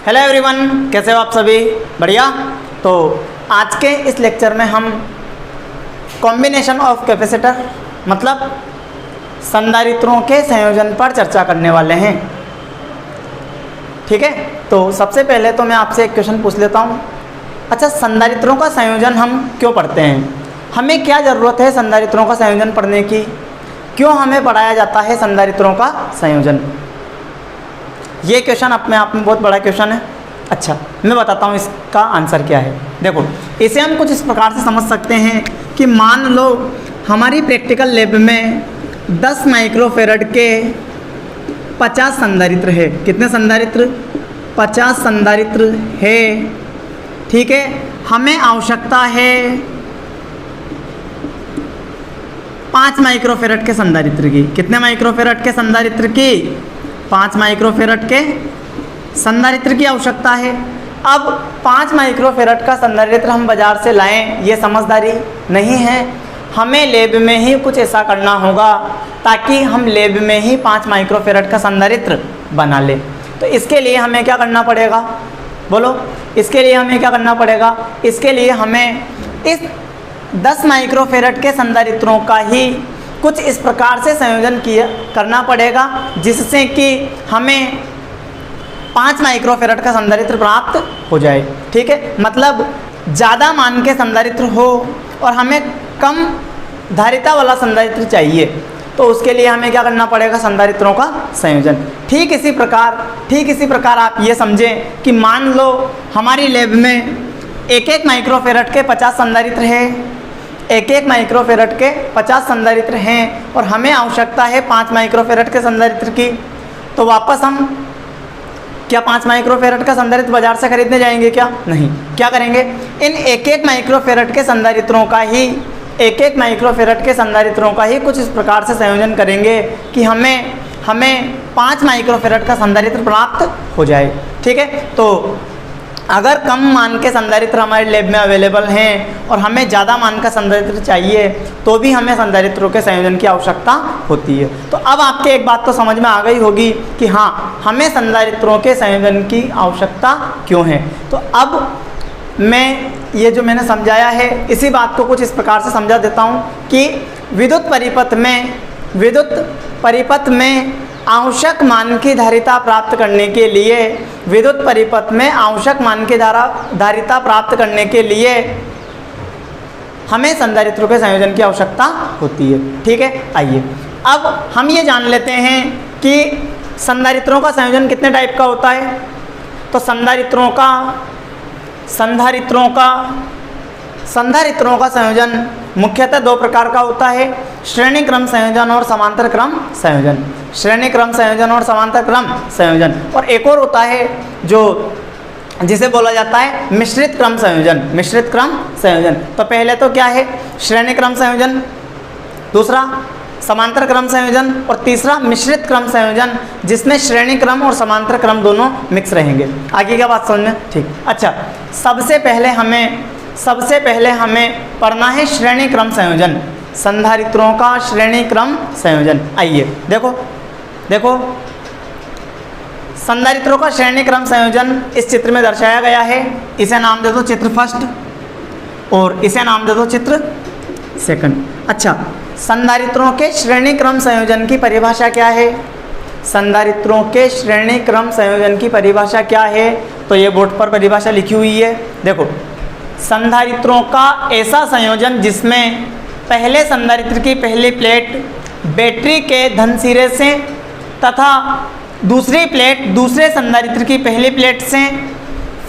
Hello everyone, कैसे हो आप सभी? बढ़िया। तो आज के इस लेक्चर में हम कॉम्बिनेशन ऑफ कैपेसिटर मतलब संधारित्रों के संयोजन पर चर्चा करने वाले हैं। ठीक है, तो सबसे पहले तो मैं आपसे एक क्वेश्चन पूछ लेता हूँ। अच्छा, संधारित्रों का संयोजन हम क्यों पढ़ते हैं? हमें क्या ज़रूरत है संधारित्रों का संयोजन पढ़ने की? क्यों हमें पढ़ाया जाता है संधारित्रों का संयोजन? ये क्वेश्चन अपने आप में बहुत बड़ा क्वेश्चन है। अच्छा, मैं बताता हूँ इसका आंसर क्या है। देखो, इसे हम कुछ इस प्रकार से समझ सकते हैं कि मान लो हमारी प्रैक्टिकल लैब में 10 माइक्रोफेरड के 50 संधारित्र है। कितने संधारित्र? 50 संधारित्र है। ठीक है, हमें आवश्यकता है 5 माइक्रोफेरड के संधारित्र की। कितने माइक्रोफेरड के संधारित्र की? 5 माइक्रोफेरड के संधारित्र की आवश्यकता है। अब 5 माइक्रोफेरड का संधारित्र हम बाजार से लाएं, ये समझदारी नहीं है। हमें लैब में ही कुछ ऐसा करना होगा ताकि हम लैब में ही 5 माइक्रोफेरड का संधारित्र बना लें। तो इसके लिए हमें क्या करना पड़ेगा? बोलो, इसके लिए हमें क्या करना पड़ेगा? इसके लिए हमें इस 10 माइक्रोफेरड के संधारित्रों का ही कुछ इस प्रकार से संयोजन करना पड़ेगा जिससे कि हमें 5 माइक्रोफेरड का संधारित्र प्राप्त हो जाए। ठीक है, मतलब ज़्यादा मान के संधारित्र हो और हमें कम धारिता वाला संधारित्र चाहिए, तो उसके लिए हमें क्या करना पड़ेगा? संधारित्रों का संयोजन। ठीक इसी प्रकार आप ये समझें कि मान लो हमारी लैब में एक माइक्रोफेरड के 50 संधारित्र है। एक माइक्रोफेरड के 50 संधारित्र हैं और हमें आवश्यकता है 5 माइक्रोफेरड के संधारित्र की। तो वापस हम क्या 5 माइक्रोफेरड का संधारित्र बाजार से खरीदने जाएंगे? क्या नहीं। क्या करेंगे? इन एक माइक्रोफेरड के संधारित्रों का ही माइक्रोफेरड के संधारित्रों का ही कुछ इस प्रकार से संयोजन करेंगे कि हमें 5 माइक्रोफेरड का संधारित्र प्राप्त हो जाए। ठीक है, तो अगर कम मान के संधारित्र हमारे लैब में अवेलेबल हैं और हमें ज़्यादा मान का संधारित्र चाहिए तो भी हमें संधारित्रों के संयोजन की आवश्यकता होती है। तो अब आपके एक बात तो समझ में आ गई होगी कि हाँ, हमें संधारित्रों के संयोजन की आवश्यकता क्यों है। तो अब मैं ये जो मैंने समझाया है इसी बात को कुछ इस प्रकार से समझा देता हूँ कि विद्युत परिपथ में आवश्यक मान की धारिता प्राप्त करने के लिए धारिता प्राप्त करने के लिए हमें संधारित्रों के संयोजन की आवश्यकता होती है। ठीक है, आइए अब हम ये जान लेते हैं कि संधारित्रों का संयोजन कितने टाइप का होता है। तो संधारित्रों का संयोजन मुख्यतः 2 प्रकार का होता है, श्रेणी क्रम संयोजन और समांतर क्रम संयोजन। श्रेणी क्रम संयोजन और समांतर क्रम संयोजन। और एक और होता है जिसे बोला जाता है मिश्रित क्रम संयोजन। तो पहले तो क्या है? श्रेणी क्रम संयोजन, दूसरा समांतर क्रम संयोजन और तीसरा मिश्रित क्रम संयोजन, जिसमें श्रेणी क्रम और समांतर क्रम दोनों मिक्स रहेंगे। आगे क्या बात समझ में? ठीक। अच्छा, सबसे पहले हमें पढ़ना है श्रेणी क्रम संयोजन, संधारित्रों का श्रेणी क्रम संयोजन। आइए देखो संधारित्रों का श्रेणी क्रम संयोजन इस चित्र में दर्शाया गया है। इसे नाम दे दो चित्र फर्स्ट और इसे नाम दे दो चित्र सेकंड। अच्छा, संधारित्रों के श्रेणी क्रम संयोजन की परिभाषा क्या है? संधारित्रों के श्रेणी क्रम संयोजन की परिभाषा क्या है? तो ये बोर्ड पर परिभाषा लिखी हुई है। देखो, संधारित्रों का ऐसा संयोजन जिसमें पहले संधारित्र की पहली प्लेट बैटरी के धन सिरे से तथा दूसरी प्लेट दूसरे संधारित्र की पहली प्लेट से,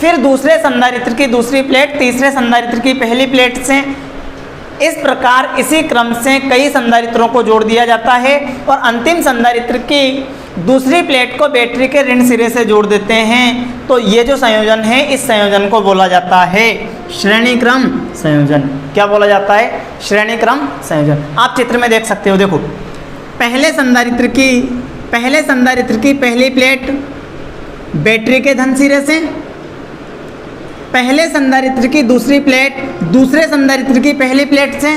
फिर दूसरे संधारित्र की दूसरी प्लेट तीसरे संधारित्र की पहली प्लेट से, इस प्रकार इसी क्रम से कई संधारित्रों को जोड़ दिया जाता है और अंतिम संधारित्र की दूसरी प्लेट को बैटरी के ऋण सिरे से जोड़ देते हैं। तो ये जो संयोजन है, इस संयोजन को बोला जाता है श्रेणी क्रम संयोजन। क्या बोला जाता है? श्रेणी क्रम संयोजन। आप चित्र में देख सकते हो। देखो, पहले संधारित्र की पहली प्लेट बैटरी के धन सिरे से, पहले संधारित्र की दूसरी प्लेट दूसरे संधारित्र की पहली प्लेट से,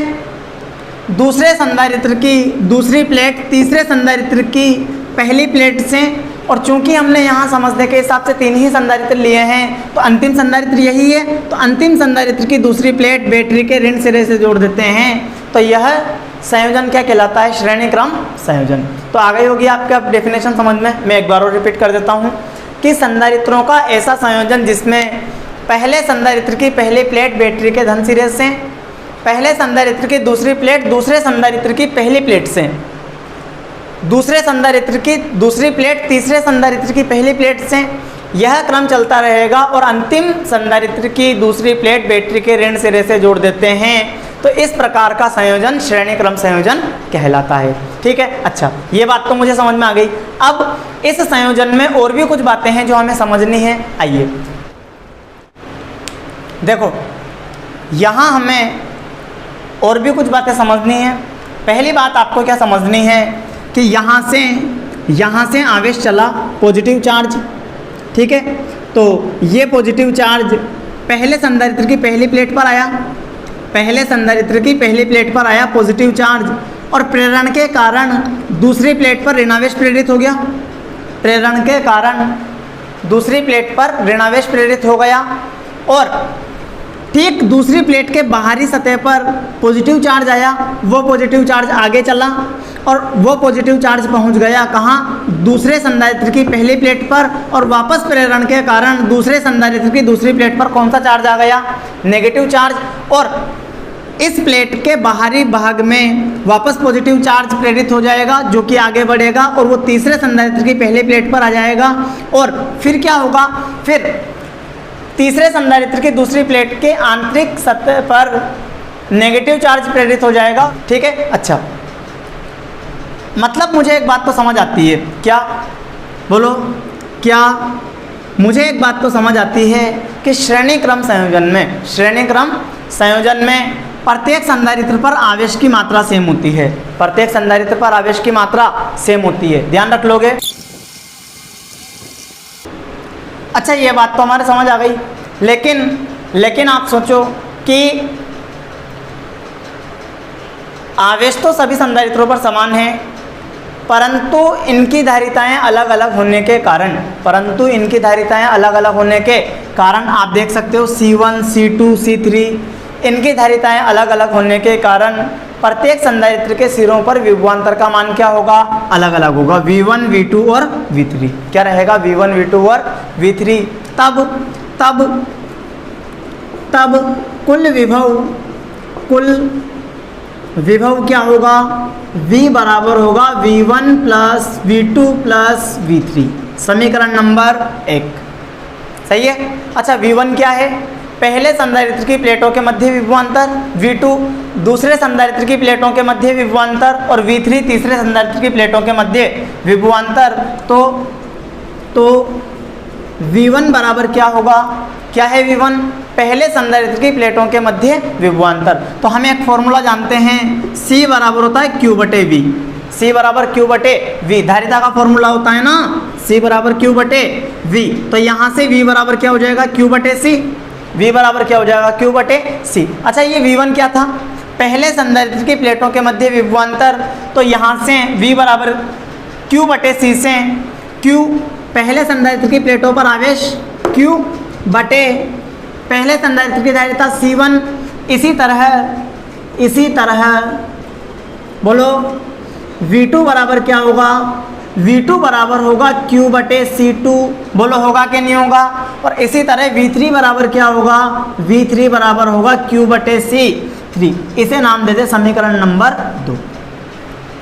दूसरे संधारित्र की दूसरी प्लेट तीसरे संधारित्र की पहली प्लेट से, और चूंकि हमने यहाँ समझने के हिसाब से 3 ही संधारित्र लिए हैं तो अंतिम संधारित्र यही है, तो अंतिम संधारित्र की दूसरी प्लेट बैटरी के ऋण सिरे से जोड़ देते हैं, तो यह संयोजन क्या कहलाता है? श्रेणी क्रम संयोजन। तो आ गई होगी आपके अब डेफिनेशन समझ में। मैं एक बार और रिपीट कर देता हूँ कि संधारित्रों का ऐसा संयोजन जिसमें पहले संधारित्र की पहली प्लेट बैटरी के धन सिरे से, पहले संधारित्र की दूसरी प्लेट दूसरे संधारित्र की पहली प्लेट से, दूसरे संधारित्र की दूसरी प्लेट तीसरे संधारित्र की पहली प्लेट से, यह क्रम चलता रहेगा और अंतिम संधारित्र की दूसरी प्लेट बैटरी के ऋण सिरे से जोड़ देते हैं। तो इस प्रकार का संयोजन श्रेणी क्रम संयोजन कहलाता है। ठीक है, अच्छा ये बात तो मुझे समझ में आ गई। अब इस संयोजन में और भी कुछ बातें हैं जो हमें समझनी है। आइए देखो, यहाँ हमें और भी कुछ बातें समझनी है। पहली बात आपको क्या समझनी है कि यहाँ से आवेश चला पॉजिटिव चार्ज, ठीक है, तो ये पॉजिटिव चार्ज पहले संधारित्र की पहली प्लेट पर आया, पहले संधारित्र की पहली प्लेट पर आया पॉजिटिव चार्ज, और प्रेरण के कारण दूसरी प्लेट पर ऋणावेश प्रेरित हो गया, प्रेरण के कारण दूसरी प्लेट पर ऋणावेश प्रेरित हो गया, और ठीक दूसरी प्लेट के बाहरी सतह पर पॉजिटिव चार्ज आया, वो पॉजिटिव चार्ज आगे चला और वो पॉजिटिव चार्ज पहुंच गया कहाँ? दूसरे संधारित्र की पहली प्लेट पर, और वापस प्रेरण के कारण दूसरे संधारित्र की दूसरी प्लेट पर कौन सा चार्ज आ गया? Negative charge. और इस प्लेट के बाहरी भाग में वापस पॉजिटिव चार्ज प्रेरित हो जाएगा जो कि आगे बढ़ेगा और वो तीसरे संधारित्र की पहली प्लेट पर आ जाएगा, और फिर क्या होगा? फिर तीसरे संधारित्र की दूसरी प्लेट के आंतरिक सतह पर नेगेटिव चार्ज प्रेरित हो जाएगा। ठीक है, अच्छा मतलब मुझे एक बात तो समझ आती है, क्या बोलो, क्या मुझे एक बात तो समझ आती है कि श्रेणी क्रम संयोजन में प्रत्येक संधारित्र पर आवेश की मात्रा सेम होती है, प्रत्येक संधारित्र पर आवेश की मात्रा सेम होती है, ध्यान रख लोगे। अच्छा ये बात तो हमारे समझ आ गई, लेकिन आप सोचो कि आवेश तो सभी संधारित्रों पर समान है, परंतु इनकी धारिताएं अलग अलग होने के कारण आप देख सकते हो C1, C2, C3 इनकी धारिताएं अलग अलग होने के कारण प्रत्येक संधारित्र के सिरों पर विभवांतर का मान क्या होगा? अलग अलग होगा, V1, V2 और V3। क्या रहेगा? V1, V2 और V3। तब कुल विभव क्या होगा? V बराबर होगा V1 plus V2 plus V3, समीकरण नंबर 1। सही है। अच्छा V1 क्या है? पहले संधारित्र की प्लेटों के मध्य विभवांतर, V2 दूसरे संधारित्र की प्लेटों के मध्य विभवांतर, और V3 तीसरे संधारित्र की प्लेटों के मध्य विभवांतर। तो V1 बराबर क्या होगा? क्या है V1? पहले संधारित्र की प्लेटों के मध्य विभवांतर। तो हम एक फॉर्मूला जानते हैं, C बराबर होता है Q बटे V। C बराबर Q बटे V धारिता का फॉर्मूला होता है ना, C बराबर Q बटे V। तो यहाँ से V बराबर क्या हो जाएगा? Q बटे C। V बराबर क्या हो जाएगा? Q बटे C। अच्छा ये V1 क्या था? पहले संधारित्र की प्लेटों के मध्य विभवांतर। तो यहाँ से V बराबर Q बटे C से Q पहले संधारित्र की प्लेटों पर आवेश Q बटे पहले संधारित्र की धारिता C1। इसी तरह बोलो V2 बराबर क्या होगा? V2 बराबर होगा Q बटे C2। बोलो होगा कि नहीं होगा? और इसी तरह V3 बराबर क्या होगा? V3 बराबर होगा Q बटे C3। इसे नाम देते समीकरण नंबर 2।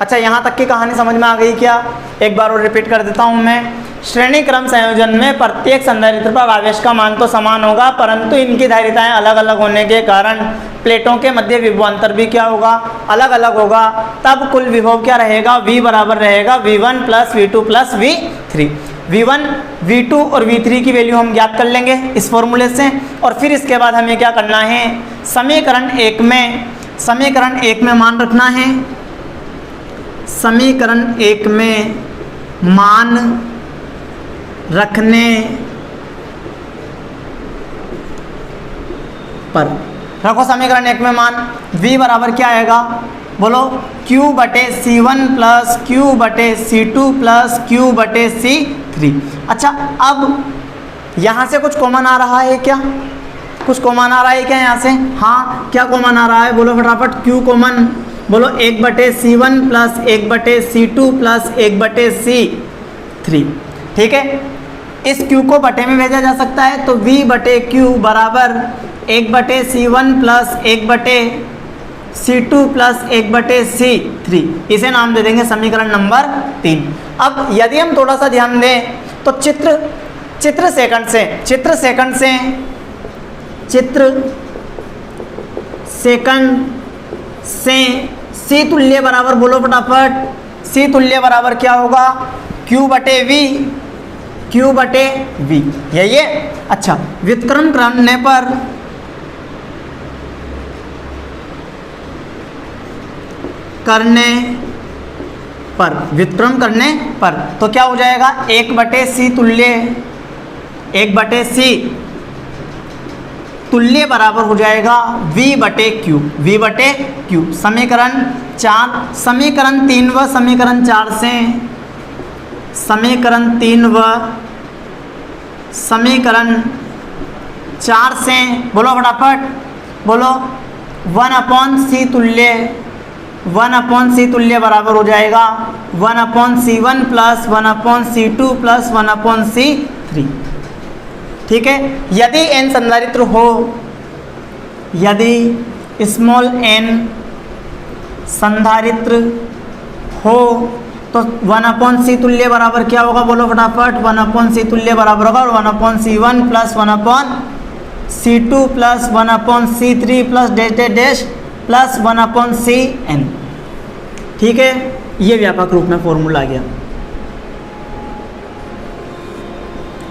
अच्छा यहाँ तक की कहानी समझ में आ गई क्या? एक बार और रिपीट कर देता हूँ मैं। श्रेणी क्रम संयोजन में प्रत्येक संधारित्र पर आवेश का मान तो समान होगा, परंतु इनकी धारिताएं अलग अलग होने के कारण प्लेटों के मध्य विभवांतर भी क्या होगा? अलग अलग होगा। तब कुल विभव क्या रहेगा? V बराबर रहेगा V1 plus V2 plus V3। V1, V2 और V3 की वैल्यू हम ज्ञात कर लेंगे इस फॉर्मूले से, और फिर इसके बाद हमें क्या करना है? समीकरण 1 में मान रखना है। समीकरण 1 में मान रखने पर रखो समीकरण 1 में मान V बराबर क्या आएगा? बोलो Q/C1 plus Q/C2 plus Q/C3। अच्छा, अब यहाँ से कुछ कॉमन आ रहा है क्या? कुछ कॉमन आ रहा है क्या यहाँ से? हाँ, क्या कॉमन आ रहा है? बोलो फटाफट। Q कॉमन, बोलो 1/C1 plus 1/C2 plus 1/C3। ठीक है, इस Q को बटे में भेजा जा सकता है, तो V/Q बराबर 1/C1 plus 1/C2 plus 1/C3। इसे नाम दे देंगे समीकरण नंबर 3। अब यदि हम थोड़ा सा ध्यान दें तो चित्र सेकंड से C तुल्य बराबर, बोलो फटाफट, C तुल्य बराबर क्या होगा? Q/V, यही है। अच्छा, व्युत्क्रम करने पर तो क्या हो जाएगा? 1/C तुल्य बराबर हो जाएगा V/Q। समीकरण 4, समीकरण 3 व समीकरण 4 से, समीकरण 3 व समीकरण 4 से, बोलो फटाफट, बोलो 1/C तुल्य बराबर हो जाएगा 1/C1 plus 1/C2 plus 1/C3। ठीक है, यदि n संधारित्र हो, यदि स्मॉल n संधारित्र हो तो 1/C तुल्य बराबर क्या होगा? बोलो फटाफट। 1/C तुल्य बराबर होगा 1/C1 plus 1/C2 plus 1/C3 plus dash plus 1/Cn। ठीक है, ये व्यापक रूप में फॉर्मूला आ गया।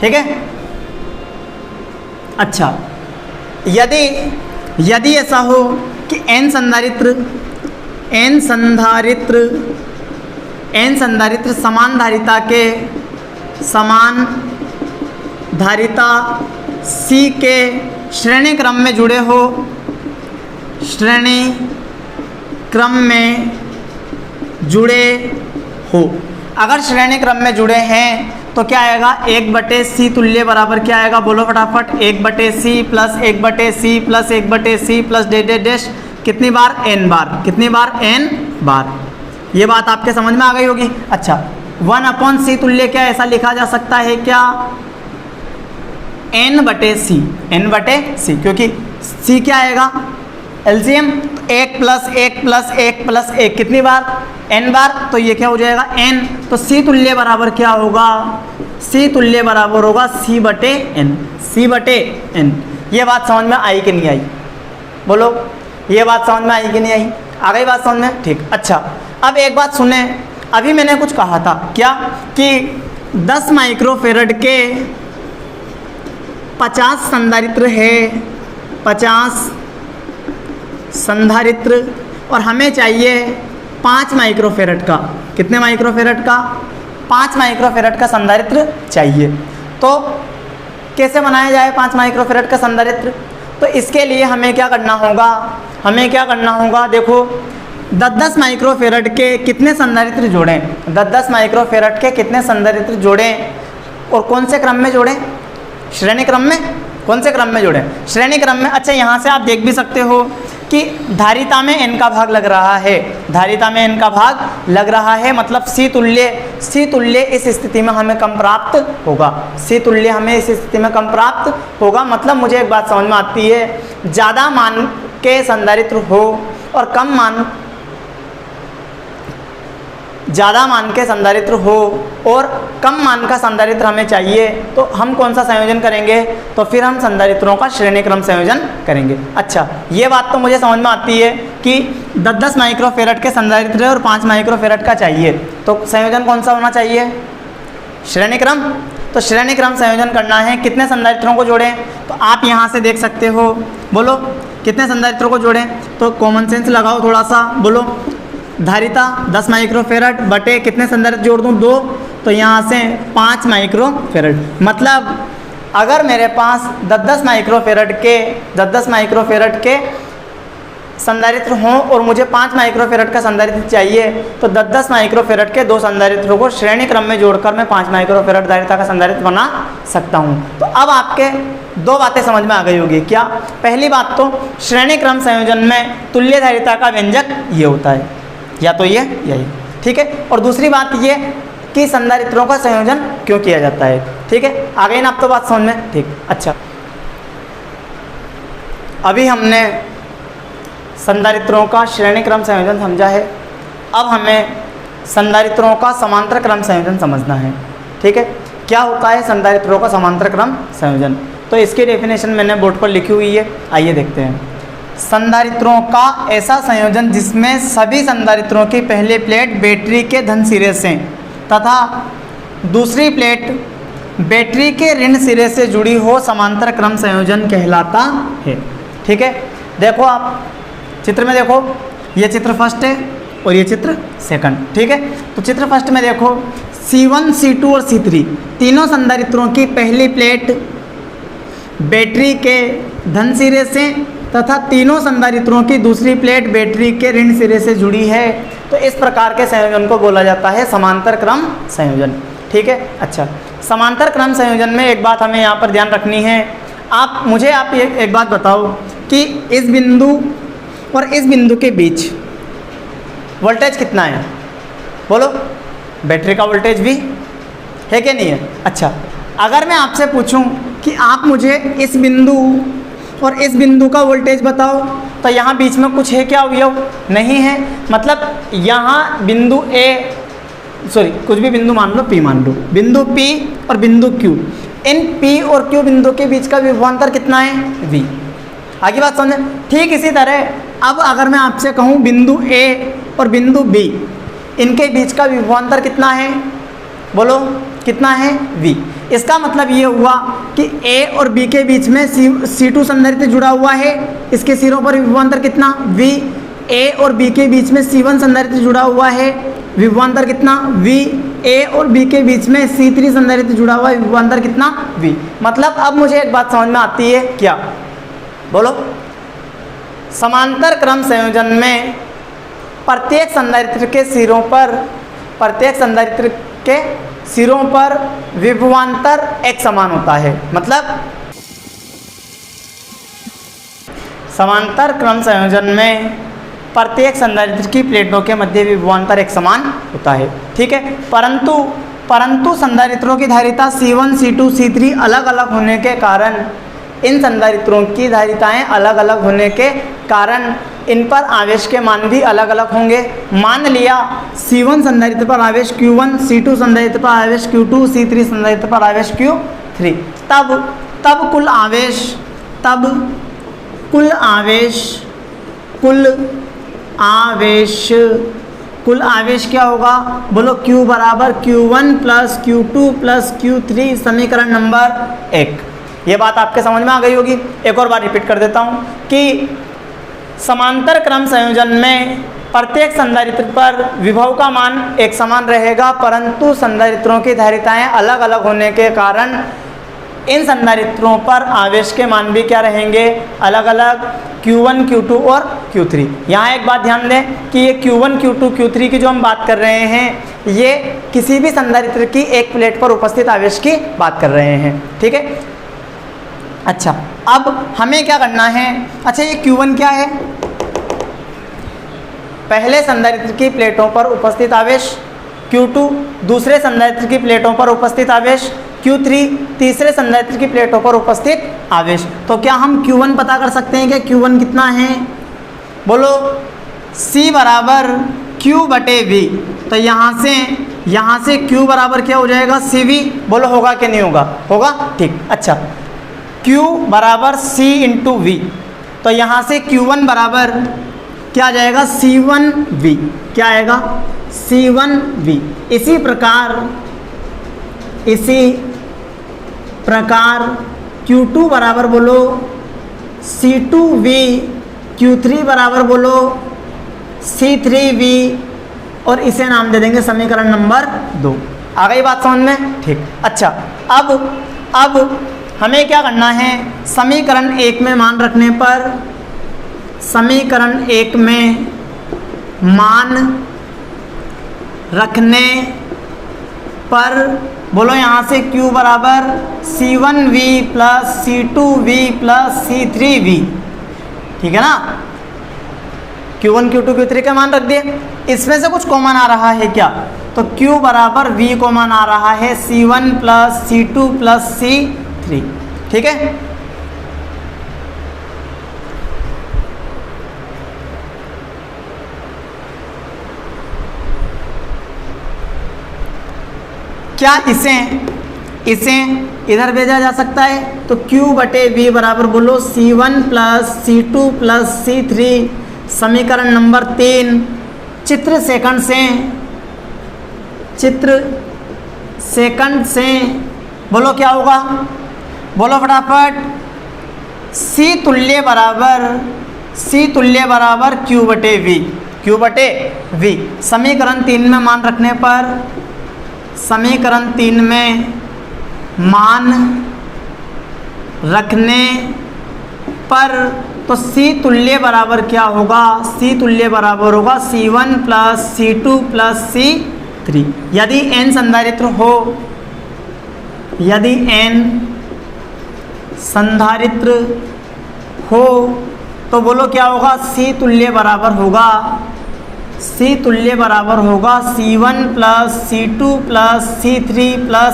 ठीक है, अच्छा, यदि ऐसा हो कि n संधारित्र समान धारिता C के श्रेणी क्रम में जुड़े हो, अगर श्रेणी क्रम में जुड़े हैं तो क्या आएगा? 1/C तुल्य बराबर क्या आएगा? बोलो फटाफट। 1/C plus 1/C plus 1/C plus dash कितनी बार? n बार। कितनी बार? n बार। ये बात आपके समझ में आ गई होगी। अच्छा, 1/C तुल्य क्या ऐसा लिखा जा सकता है क्या? n/C, क्योंकि C क्या आएगा? LCM 1 प्लस 1 प्लस 1 प्लस 1 कितनी बार? n बार। तो ये क्या हो जाएगा? n। तो C तुल्य बराबर क्या होगा? C तुल्य बराबर होगा C/n। ये बात समझ में आई कि नहीं आई? बोलो, ये बात समझ में आई कि नहीं आई? आ गई बात समझ में? ठीक। अच्छा, अब एक बात सुने, अभी मैंने कुछ कहा था क्या कि 10 माइक्रोफेरड के 50 संधारित्र है, 50 संधारित्र, और हमें चाहिए 5 माइक्रोफेरड का। कितने माइक्रोफेरड का? 5 माइक्रोफेरड का संधारित्र चाहिए। तो कैसे बनाया जाए 5 माइक्रोफेरड का संधारित्र? तो इसके लिए हमें क्या करना होगा? देखो, 10 माइक्रोफेरड के कितने संधारित्र जोड़ें? 10 माइक्रोफेरड के कितने संधारित्र जोड़ें और कौन से क्रम में जोड़ें? श्रेणी क्रम में। कौन से क्रम में जोड़ें? श्रेणी क्रम में। अच्छा, यहाँ से आप देख भी सकते हो कि धारिता में n का भाग लग रहा है, मतलब C तुल्य इस स्थिति में हमें कम प्राप्त होगा। मतलब मुझे एक बात समझ में आती है, ज़्यादा मान के संधारित्र हो और कम मान के संधारित्र हो और कम मान का संधारित्र हमें चाहिए, तो हम कौन सा संयोजन करेंगे? तो फिर हम संधारित्रों का श्रेणी क्रम संयोजन करेंगे। अच्छा, ये बात तो मुझे समझ में आती है कि 10 माइक्रोफेरड के संधारित्र और 5 माइक्रोफेरड का चाहिए, तो संयोजन कौन सा होना चाहिए? श्रेणी क्रम। तो श्रेणी क्रम संयोजन करना है, कितने संधारित्रों को जोड़ें? तो आप यहाँ से देख सकते हो, बोलो कितने संधारित्रों को जोड़ें? तो कॉमन सेंस लगाओ थोड़ा सा, बोलो धारिता 10 माइक्रोफेरड बटे कितने संधारित्र जोड़ दूँ? 2। तो यहाँ से 5 माइक्रोफेरड। मतलब अगर मेरे पास 10 माइक्रोफेरड के संधारित्र हों और मुझे 5 माइक्रोफेरेट का संधारित्र चाहिए, तो 10-10 माइक्रोफेरेट के 2 संधारित्रों को श्रेणी क्रम में जोड़कर मैं 5 माइक्रोफेरेट धारिता का संधारित्र बना सकता हूँ। तो अब आपके 2 बातें समझ में आ गई होगी। क्या? पहली बात तो श्रेणी क्रम संयोजन में तुल्य धारिता का व्यंजक ये होता है, या तो ये या ये, ठीक है। और दूसरी बात ये कि संधारित्रों का संयोजन क्यों किया जाता है, ठीक है। आ गई ना अब तो बात समझ में? ठीक, अच्छा। अभी हमने संधारित्रों का श्रेणी क्रम संयोजन समझा है, अब हमें संधारित्रों का समांतर क्रम संयोजन समझना है, ठीक है। क्या होता है संधारित्रों का समांतर क्रम संयोजन? तो इसकी डेफिनेशन मैंने बोर्ड पर लिखी हुई है, आइए देखते हैं। संधारित्रों का ऐसा संयोजन जिसमें सभी संधारित्रों की पहली प्लेट बैटरी के धन सिरे से तथा दूसरी प्लेट बैटरी के ऋण सिरे से जुड़ी हो समांतर क्रम संयोजन कहलाता है, ठीक है। देखो आप चित्र में देखो, ये चित्र फर्स्ट है और ये चित्र सेकंड, ठीक है। तो चित्र फर्स्ट में देखो C1, C2 और C3 तीनों संधारित्रों की पहली प्लेट बैटरी के धन सिरे से तथा तीनों संधारित्रों की दूसरी प्लेट बैटरी के ऋण सिरे से जुड़ी है। तो इस प्रकार के संयोजन को बोला जाता है समांतर क्रम संयोजन, ठीक है। अच्छा, समांतर क्रम संयोजन में एक बात हमें यहाँ पर ध्यान रखनी है। आप एक बात बताओ कि इस बिंदु और इस बिंदु के बीच वोल्टेज कितना है? बोलो। बैटरी का वोल्टेज भी है कि नहीं है? अच्छा, अगर मैं आपसे पूछूं कि आप मुझे इस बिंदु और इस बिंदु का वोल्टेज बताओ, तो यहाँ बीच में कुछ है क्या अवयव? नहीं है। मतलब यहाँ बिंदु कुछ भी बिंदु मान लो, P मान लो, बिंदु P और बिंदु Q, इन P और Q बिंदु के बीच का विभवांतर कितना है? V। आगे बात समझे? ठीक इसी तरह अब अगर मैं आपसे कहूँ बिंदु A और बिंदु B, इनके बीच का विभवांतर कितना है? बोलो कितना है? V। इसका मतलब ये हुआ कि A और B के बीच में C2 संधारित्र जुड़ा हुआ है, इसके सिरों पर विभवांतर कितना? V। A और B के बीच में C1 संधारित्र जुड़ा हुआ है, विभवांतर कितना? V। A और B के बीच में C3 संधारित्र जुड़ा हुआ है, विभवांतर कितना? V। मतलब अब मुझे एक बात समझ में आती है, क्या? बोलो। समांतर क्रम संयोजन में प्रत्येक संधारित्र के सिरों पर विभवांतर एक समान होता है। मतलब समांतर क्रम संयोजन में प्रत्येक संधारित्र की प्लेटों के मध्य विभवांतर एक समान होता है, ठीक है। परंतु संधारित्रों की धारिता C1, C2, C3 अलग अलग होने के कारण, इन संधारित्रों की धारिताएं अलग अलग होने के कारण इन पर आवेश के मान भी अलग अलग होंगे। मान लिया C1 संधारित्र पर आवेश Q1, C2 संधारित्र पर आवेश Q2, C3 संधारित्र पर आवेश Q3, तब कुल आवेश क्या होगा? बोलो Q बराबर Q1 plus Q2 plus Q3, समीकरण नंबर 1। ये बात आपके समझ में आ गई होगी। एक और बार रिपीट कर देता हूँ कि समांतर क्रम संयोजन में प्रत्येक संधारित्र पर विभव का मान एक समान रहेगा, परंतु संधारित्रों की धारिताएं अलग अलग होने के कारण इन संधारित्रों पर आवेश के मान भी क्या रहेंगे? अलग अलग, Q1, Q2 और Q3। यहाँ एक बात ध्यान दें कि ये Q1, Q2, Q3 की जो हम बात कर रहे हैं, ये किसी भी संधारित्र की एक प्लेट पर उपस्थित आवेश की बात कर रहे हैं, ठीक है। अच्छा, अब हमें क्या करना है? अच्छा, ये Q1 क्या है? पहले संधारित्र की प्लेटों पर उपस्थित आवेश, Q2 दूसरे संधारित्र की प्लेटों पर उपस्थित आवेश, Q3 तीसरे संधारित्र की प्लेटों पर उपस्थित आवेश। तो क्या हम Q1 पता कर सकते हैं कि Q1 कितना है? बोलो। C बराबर Q बटे V। तो यहाँ से Q बराबर क्या हो जाएगा? CV। बोलो होगा कि नहीं होगा? होगा, ठीक। अच्छा, Q बराबर C इंटू V। तो यहाँ से Q1 बराबर क्या आ जाएगा? C1V। क्या आएगा? C1V। इसी प्रकार Q2 बराबर बोलो C2V, Q3 बराबर बोलो C3V, और इसे नाम दे देंगे समीकरण नंबर 2। आ गई बात समझ में? ठीक। अच्छा, अब हमें क्या करना है? समीकरण 1 में मान रखने पर समीकरण 1 में मान रखने पर बोलो यहाँ से Q बराबर C1V plus C2V plus C3V, ठीक है ना। Q1 Q2 Q3 का मान रख दिए। इसमें से कुछ कॉमन आ रहा है क्या, तो Q बराबर V कॉमन आ रहा है C1 plus C2 plus C3, ठीक है। क्या इसे इधर भेजा जा सकता है, तो Q बटे V बराबर बोलो C1 plus C2 plus C3, समीकरण नंबर 3। चित्र सेकंड से बोलो क्या होगा, बोलो फटाफट। C तुल्य बराबर Q बटे V। समीकरण 3 में मान रखने पर, समीकरण 3 में मान रखने पर तो C तुल्य बराबर क्या होगा, C तुल्य बराबर होगा C1 plus C2 plus C3। यदि n संधारित्र हो, यदि n संधारित्र हो तो बोलो क्या होगा, C तुल्य बराबर होगा C1 plus C2 plus C3 plus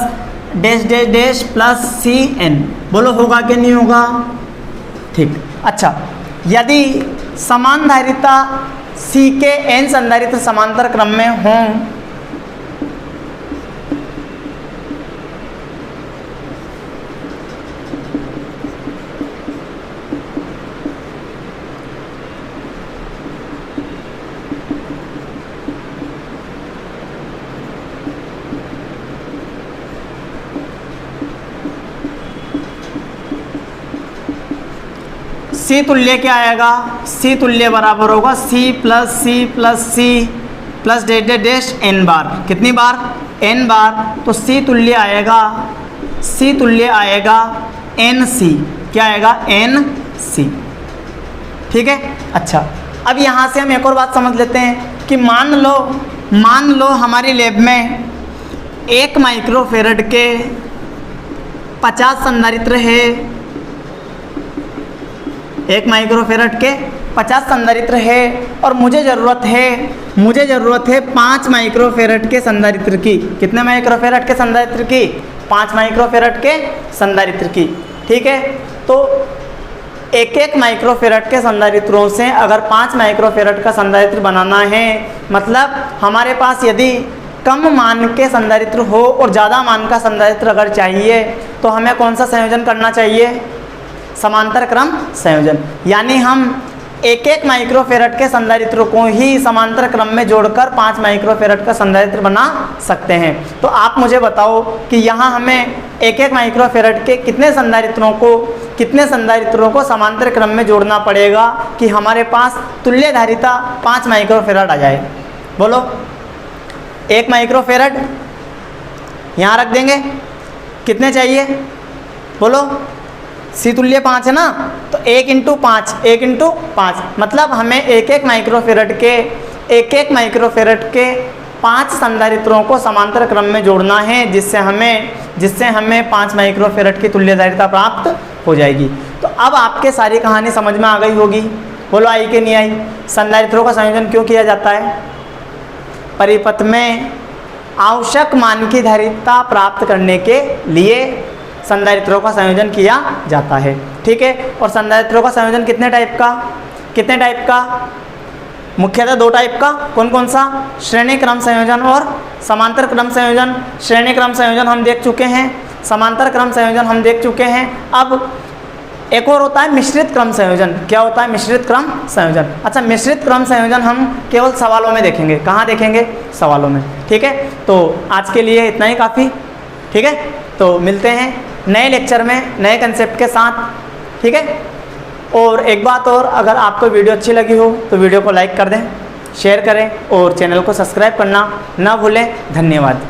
dash dash dash plus Cn। बोलो होगा कि नहीं होगा, ठीक। अच्छा, यदि समान धारिता C के n संधारित्र समांतर क्रम में हों, C तुल्य क्या आएगा, C तुल्य बराबर होगा C plus plus dash dash dash n बार। कितनी बार, n बार। तो C तुल्य आएगा NC। क्या आएगा, NC, ठीक है। अच्छा, अब यहाँ से हम एक और बात समझ लेते हैं कि मान लो हमारी लैब में 1 माइक्रोफेरड के 50 संधारित्र है, 1 माइक्रोफेरड के 50 संधारित्र है और मुझे ज़रूरत है 5 माइक्रोफेरड के संधारित्र की। कितने माइक्रोफेरड के संधारित्र की, 5 माइक्रोफेरड के संधारित्र की, ठीक है। तो एक माइक्रोफेरड के संधारित्रों से अगर 5 माइक्रोफेरड का संधारित्र बनाना है, मतलब हमारे पास यदि कम मान के संधारित्र हो और ज़्यादा मान का संधारित्र अगर चाहिए तो हमें कौन सा संयोजन करना चाहिए, समांतर क्रम संयोजन। यानी हम एक माइक्रोफेरड के संधारित्रों को ही समांतर क्रम में जोड़कर 5 माइक्रोफेरड का संधारित्र बना सकते हैं। तो आप मुझे बताओ कि यहाँ हमें एक माइक्रोफेरड के कितने संधारित्रों को समांतर क्रम में जोड़ना पड़ेगा कि हमारे पास तुल्य धारिता 5 माइक्रोफेरड आ जाए। बोलो, 1 माइक्रोफेरड यहाँ रख देंगे, कितने चाहिए, बोलो। C तुल्य 5 है ना, तो 1 इंटू 5 मतलब हमें एक माइक्रोफेरड के 5 संधारित्रों को समांतर क्रम में जोड़ना है, जिससे हमें 5 माइक्रोफेरड की तुल्य धारिता प्राप्त हो जाएगी। तो अब आपके सारी कहानी समझ में आ गई होगी। बोलो आई कि नहीं आई। संधारित्रों का संयोजन क्यों किया जाता है, परिपथ में आवश्यक मान की धारिता प्राप्त करने के लिए संधारित्रों का संयोजन किया जाता है, ठीक है। और संधारित्रों का संयोजन कितने टाइप का, मुख्यतः 2 टाइप का। कौन सा, श्रेणी क्रम संयोजन और समांतर क्रम संयोजन। श्रेणी क्रम संयोजन हम देख चुके हैं, समांतर क्रम संयोजन हम देख चुके हैं। अब एक और होता है मिश्रित क्रम संयोजन। क्या होता है, मिश्रित क्रम संयोजन। अच्छा, मिश्रित क्रम संयोजन हम केवल सवालों में देखेंगे। कहाँ देखेंगे, सवालों में, ठीक है। तो आज के लिए इतना ही काफ़ी, ठीक है। तो मिलते हैं नए लेक्चर में नए कंसेप्ट के साथ, ठीक है। और एक बात और, अगर आपको वीडियो अच्छी लगी हो तो वीडियो को लाइक कर दें, शेयर करें और चैनल को सब्सक्राइब करना ना भूलें। धन्यवाद।